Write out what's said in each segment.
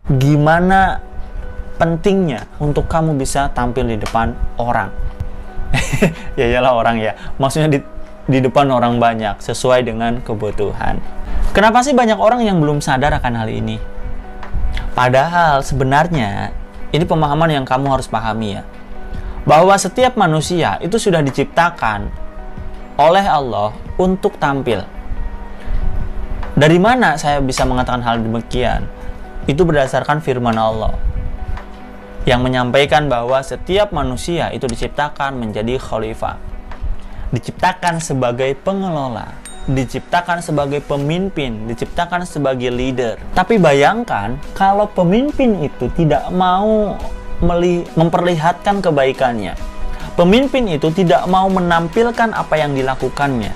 gimana pentingnya untuk kamu bisa tampil di depan orang. Ya iyalah orang ya, maksudnya di depan orang banyak sesuai dengan kebutuhan. Kenapa sih banyak orang yang belum sadar akan hal ini? Padahal sebenarnya ini pemahaman yang kamu harus pahami ya, bahwa setiap manusia itu sudah diciptakan oleh Allah untuk tampil. Dari mana saya bisa mengatakan hal demikian? Itu berdasarkan firman Allah yang menyampaikan bahwa setiap manusia itu diciptakan menjadi khalifah, diciptakan sebagai pengelola, diciptakan sebagai pemimpin, diciptakan sebagai leader. Tapi bayangkan kalau pemimpin itu tidak mau memperlihatkan kebaikannya, pemimpin itu tidak mau menampilkan apa yang dilakukannya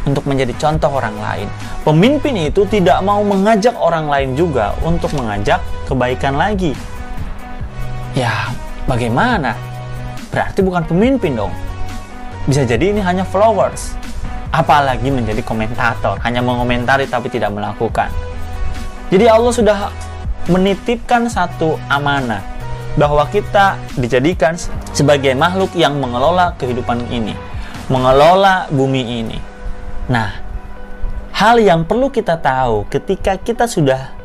untuk menjadi contoh orang lain, pemimpin itu tidak mau mengajak orang lain juga untuk mengajak kebaikan lagi. Ya, bagaimana? Berarti bukan pemimpin dong. Bisa jadi ini hanya followers. Apalagi menjadi komentator, hanya mengomentari tapi tidak melakukan. Jadi Allah sudah menitipkan satu amanah bahwa kita dijadikan sebagai makhluk yang mengelola kehidupan ini, mengelola bumi ini. Nah, hal yang perlu kita tahu ketika kita sudah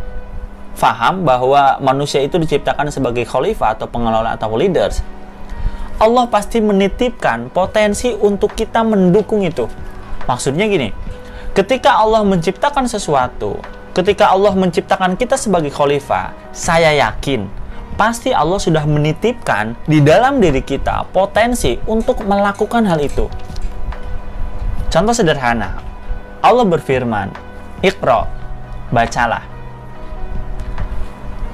faham bahwa manusia itu diciptakan sebagai khalifah atau pengelola atau leaders, Allah pasti menitipkan potensi untuk kita mendukung itu. Maksudnya gini, ketika Allah menciptakan sesuatu, ketika Allah menciptakan kita sebagai khalifah, saya yakin pasti Allah sudah menitipkan di dalam diri kita potensi untuk melakukan hal itu. Contoh sederhana, Allah berfirman, Iqra, bacalah.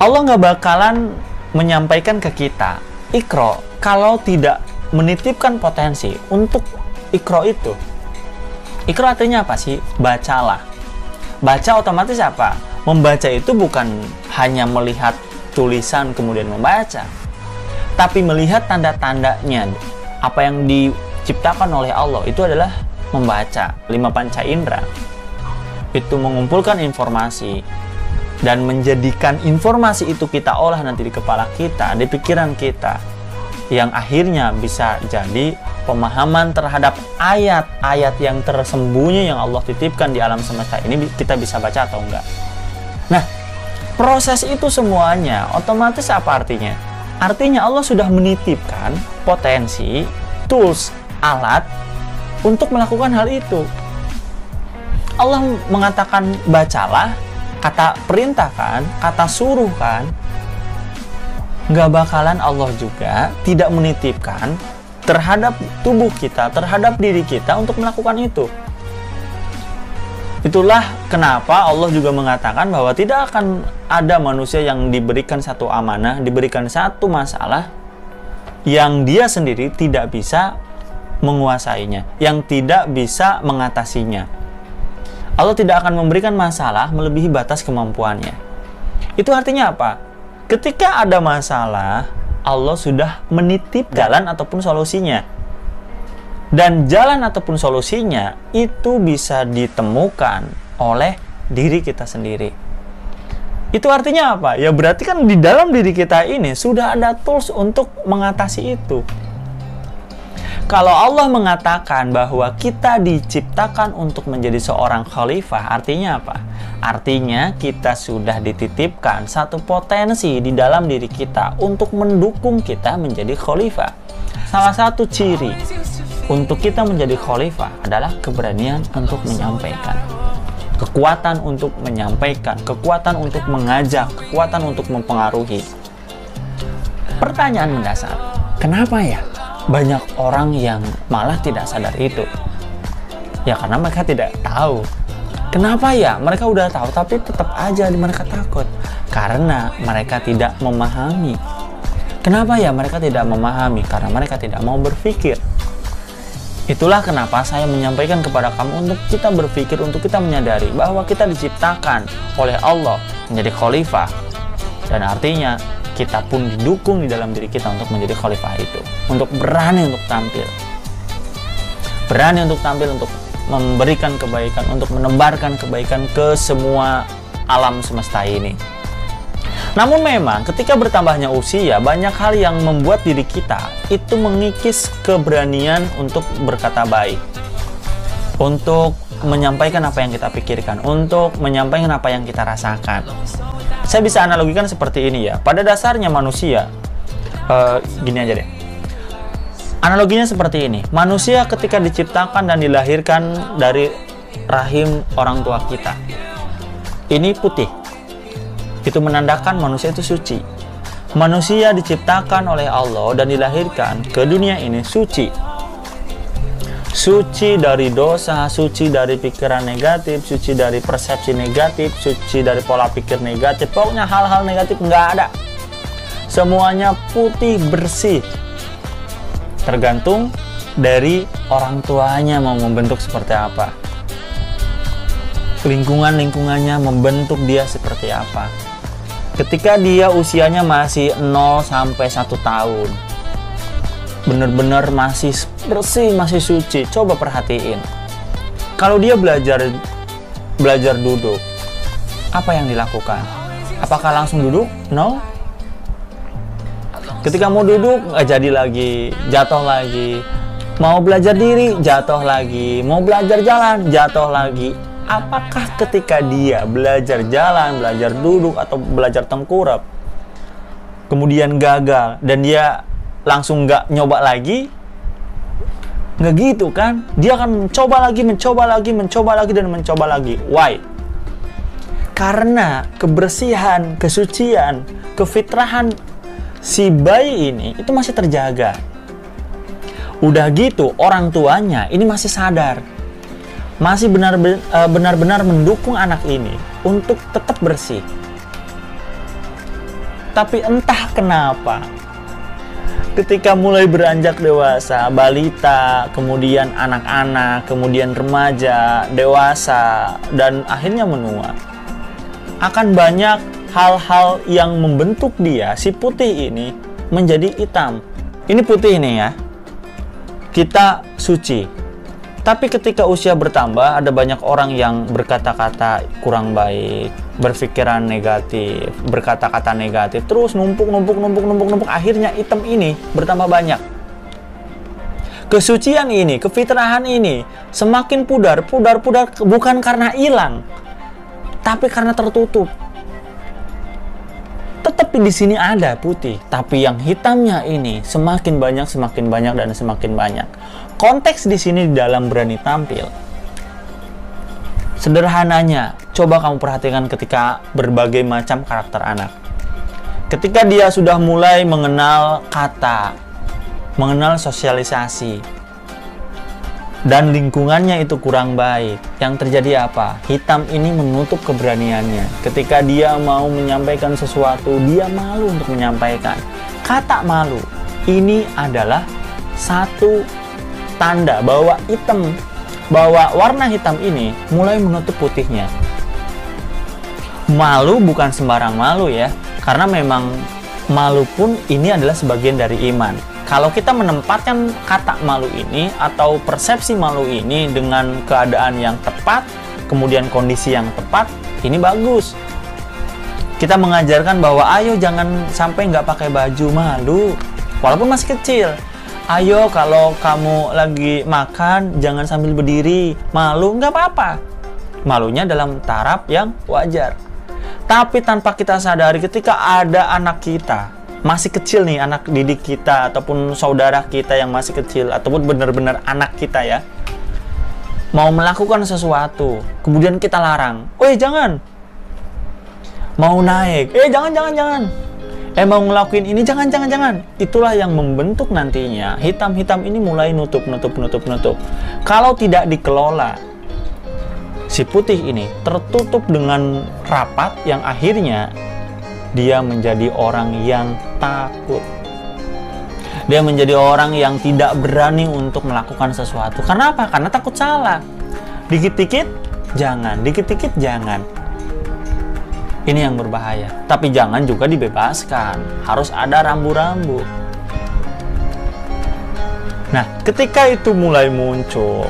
Allah nggak bakalan menyampaikan ke kita Iqra kalau tidak menitipkan potensi untuk Iqra itu. Iqra artinya apa sih? Bacalah. Baca otomatis apa? Membaca itu bukan hanya melihat tulisan kemudian membaca, tapi melihat tanda-tandanya. Apa yang diciptakan oleh Allah itu adalah membaca. 5 panca indera itu mengumpulkan informasi dan menjadikan informasi itu kita olah nanti di kepala kita, di pikiran kita, yang akhirnya bisa jadi pemahaman terhadap ayat-ayat yang tersembunyi yang Allah titipkan di alam semesta ini kita bisa baca atau enggak. Nah, proses itu semuanya otomatis apa artinya? Artinya Allah sudah menitipkan potensi, tools, alat untuk melakukan hal itu. Allah mengatakan bacalah, kata perintahkan, kata suruhkan, nggak bakalan Allah juga tidak menitipkan terhadap tubuh kita, terhadap diri kita untuk melakukan itu. Itulah kenapa Allah juga mengatakan bahwa tidak akan ada manusia yang diberikan satu amanah, diberikan satu masalah yang dia sendiri tidak bisa menguasainya, yang tidak bisa mengatasinya. Allah tidak akan memberikan masalah melebihi batas kemampuannya. Itu artinya apa? Ketika ada masalah, Allah sudah menitip jalan ataupun solusinya. Dan jalan ataupun solusinya itu bisa ditemukan oleh diri kita sendiri. Itu artinya apa? Ya berarti kan di dalam diri kita ini sudah ada tools untuk mengatasi itu. Kalau Allah mengatakan bahwa kita diciptakan untuk menjadi seorang khalifah, artinya apa? Artinya kita sudah dititipkan satu potensi di dalam diri kita untuk mendukung kita menjadi khalifah. Salah satu ciri untuk kita menjadi khalifah adalah keberanian untuk menyampaikan, kekuatan untuk menyampaikan, kekuatan untuk mengajak, kekuatan untuk mempengaruhi. Pertanyaan mendasar, kenapa ya banyak orang yang malah tidak sadar itu? Ya karena mereka tidak tahu. Kenapa ya? Mereka udah tahu tapi tetap aja mereka takut. Karena mereka tidak memahami. Kenapa ya mereka tidak memahami? Karena mereka tidak mau berpikir. Itulah kenapa saya menyampaikan kepada kamu untuk kita berpikir, untuk kita menyadari bahwa kita diciptakan oleh Allah menjadi khalifah. Dan artinya kita pun didukung di dalam diri kita untuk menjadi khalifah itu, untuk berani untuk tampil, untuk memberikan kebaikan, untuk menebarkan kebaikan ke semua alam semesta ini. Namun memang ketika bertambahnya usia, banyak hal yang membuat diri kita itu mengikis keberanian untuk berkata baik, untuk menyampaikan apa yang kita pikirkan, untuk menyampaikan apa yang kita rasakan. Saya bisa analogikan seperti ini ya. Pada dasarnya manusia, gini aja deh. Analoginya seperti ini. Manusia ketika diciptakan dan dilahirkan dari rahim orang tua kita, ini putih. Itu menandakan manusia itu suci. Manusia diciptakan oleh Allah dan dilahirkan ke dunia ini suci. Suci dari dosa, suci dari pikiran negatif, suci dari persepsi negatif, suci dari pola pikir negatif. Pokoknya hal-hal negatif nggak ada. Semuanya putih bersih. Tergantung dari orang tuanya mau membentuk seperti apa. Lingkungannya membentuk dia seperti apa. Ketika dia usianya masih 0 sampai 1 tahun, benar-benar masih bersih, masih suci. Coba perhatiin. Kalau dia belajar duduk, apa yang dilakukan? Apakah langsung duduk? No. Ketika mau duduk, nggak jadi lagi, jatuh lagi. Mau belajar diri, jatuh lagi. Mau belajar jalan, jatuh lagi. Apakah ketika dia belajar jalan, belajar duduk, atau belajar tengkurap, kemudian gagal, dan dia langsung nggak nyoba lagi? Nggak gitu kan? Dia akan mencoba lagi, dan mencoba lagi. Why? Karena kebersihan, kesucian, kefitrahan si bayi ini itu masih terjaga. Udah gitu, orang tuanya ini masih sadar, masih benar-benar mendukung anak ini untuk tetap bersih. Tapi entah kenapa, ketika mulai beranjak dewasa, balita, kemudian anak-anak, kemudian remaja, dewasa, dan akhirnya menua, akan banyak hal-hal yang membentuk dia, si putih ini, menjadi hitam. Ini putih nih ya, kita suci. Tapi ketika usia bertambah, ada banyak orang yang berkata-kata kurang baik, berpikiran negatif, berkata-kata negatif, terus numpuk, akhirnya hitam ini bertambah banyak. Kesucian ini, kefitrahan ini semakin pudar, bukan karena hilang, tapi karena tertutup. Tetapi di sini ada putih, tapi yang hitamnya ini semakin banyak, dan semakin banyak. Konteks di sini dalam berani tampil. Sederhananya, coba kamu perhatikan ketika berbagai macam karakter anak. Ketika dia sudah mulai mengenal kata, mengenal sosialisasi, dan lingkungannya itu kurang baik, yang terjadi apa? Hitam ini menutup keberaniannya. Ketika dia mau menyampaikan sesuatu, dia malu untuk menyampaikan. Kata malu ini adalah satu tanda bahwa warna hitam ini mulai menutup putihnya. Malu bukan sembarang malu ya, karena memang malu pun ini adalah sebagian dari iman. Kalau kita menempatkan kata malu ini atau persepsi malu ini dengan keadaan yang tepat, kemudian kondisi yang tepat, ini bagus. Kita mengajarkan bahwa ayo jangan sampai nggak pakai baju malu, walaupun masih kecil. Ayo kalau kamu lagi makan jangan sambil berdiri, malu, nggak apa-apa. Malunya dalam taraf yang wajar. Tapi tanpa kita sadari, ketika ada anak kita masih kecil nih, anak didik kita ataupun saudara kita yang masih kecil, ataupun benar-benar anak kita ya, mau melakukan sesuatu, kemudian kita larang, jangan. Mau naik, jangan. Mau ngelakuin ini, jangan. Itulah yang membentuk nantinya hitam-hitam ini mulai nutup. Kalau tidak dikelola, si putih ini tertutup dengan rapat, yang akhirnya dia menjadi orang yang takut. Dia menjadi orang yang tidak berani untuk melakukan sesuatu. Karena apa? Karena takut salah. Dikit-dikit jangan. Ini yang berbahaya. Tapi jangan juga dibebaskan. Harus ada rambu-rambu. Nah, ketika itu mulai muncul,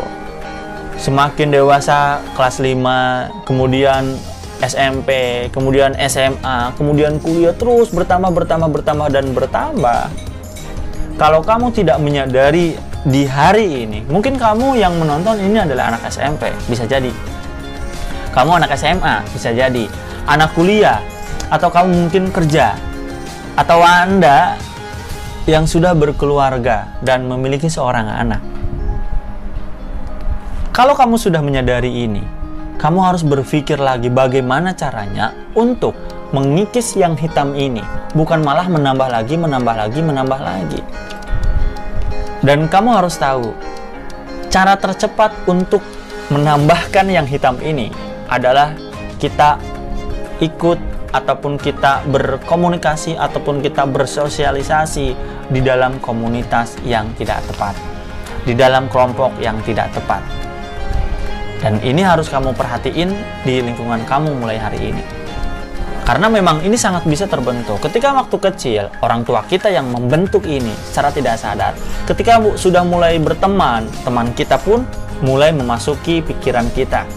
semakin dewasa, kelas 5, kemudian SMP, kemudian SMA, kemudian kuliah, terus bertambah dan bertambah. Kalau kamu tidak menyadari di hari ini, mungkin kamu yang menonton ini adalah anak SMP, bisa jadi. Kamu anak SMA, bisa jadi. Anak kuliah, atau kamu mungkin kerja, atau Anda yang sudah berkeluarga dan memiliki seorang anak. Kalau kamu sudah menyadari ini, kamu harus berpikir lagi bagaimana caranya untuk mengikis yang hitam ini, bukan malah menambah lagi. Dan kamu harus tahu, cara tercepat untuk menambahkan yang hitam ini adalah kita ikut ataupun kita berkomunikasi ataupun kita bersosialisasi di dalam komunitas yang tidak tepat, di dalam kelompok yang tidak tepat. Dan ini harus kamu perhatiin di lingkungan kamu mulai hari ini. Karena memang ini sangat bisa terbentuk. Ketika waktu kecil, orang tua kita yang membentuk ini secara tidak sadar. Ketika sudah mulai berteman, teman kita pun mulai memasuki pikiran kita.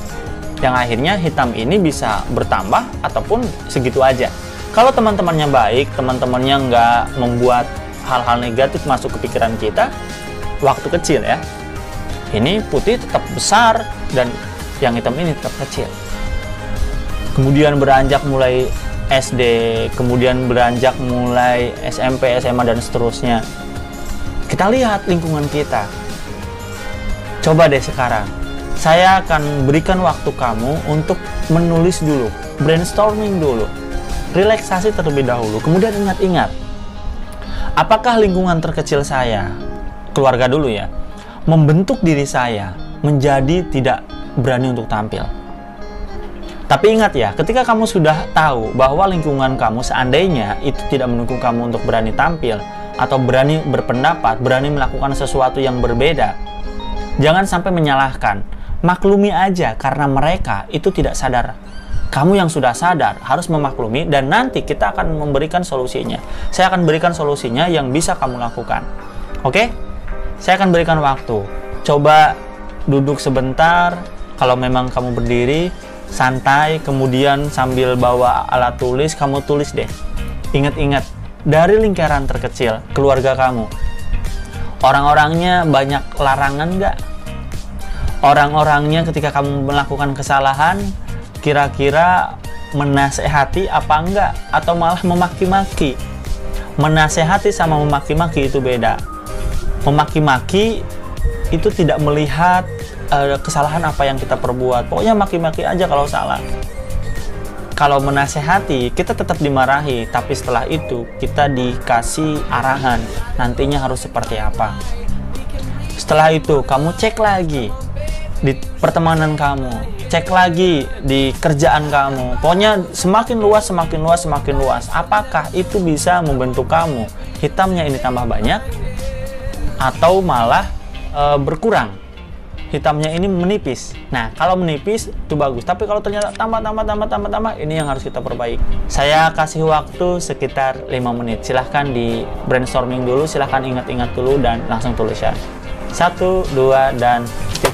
Yang akhirnya hitam ini bisa bertambah ataupun segitu aja. Kalau teman-temannya baik, teman-temannya nggak membuat hal-hal negatif masuk ke pikiran kita, waktu kecil ya, ini putih tetap besar dan yang hitam ini tetap kecil. Kemudian beranjak mulai SD, kemudian beranjak mulai SMP, SMA, dan seterusnya. Kita lihat lingkungan kita. Coba deh sekarang, saya akan berikan waktu kamu untuk menulis dulu, brainstorming dulu, relaksasi terlebih dahulu, kemudian ingat-ingat, apakah lingkungan terkecil saya, keluarga dulu ya, membentuk diri saya menjadi tidak berani untuk tampil. Tapi ingat ya, ketika kamu sudah tahu bahwa lingkungan kamu seandainya itu tidak mendukung kamu untuk berani tampil atau berani berpendapat, berani melakukan sesuatu yang berbeda, jangan sampai menyalahkan. Maklumi aja karena mereka itu tidak sadar. Kamu yang sudah sadar harus memaklumi dan nanti kita akan memberikan solusinya. Saya akan berikan solusinya yang bisa kamu lakukan. Oke? Saya akan berikan waktu. Coba duduk sebentar. Kalau memang kamu berdiri, santai, kemudian sambil bawa alat tulis, kamu tulis deh. Ingat-ingat, dari lingkaran terkecil, keluarga kamu, orang-orangnya banyak larangan nggak? Orang-orangnya ketika kamu melakukan kesalahan, kira-kira menasehati apa enggak? Atau malah memaki-maki? Menasehati sama memaki-maki itu beda. Memaki-maki itu tidak melihat kesalahan apa yang kita perbuat. Pokoknya maki-maki aja kalau salah. Kalau menasehati, kita tetap dimarahi, tapi setelah itu kita dikasih arahan nantinya harus seperti apa. Setelah itu kamu cek lagi di pertemanan kamu, cek lagi di kerjaan kamu. Pokoknya semakin luas. Apakah itu bisa membentuk kamu? Hitamnya ini tambah banyak atau malah berkurang? Hitamnya ini menipis. Nah, kalau menipis itu bagus. Tapi kalau ternyata tambah, ini yang harus kita perbaiki. Saya kasih waktu sekitar 5 menit. Silahkan di brainstorming dulu, silahkan ingat-ingat dulu dan langsung tulis ya. 1, 2, dan skip.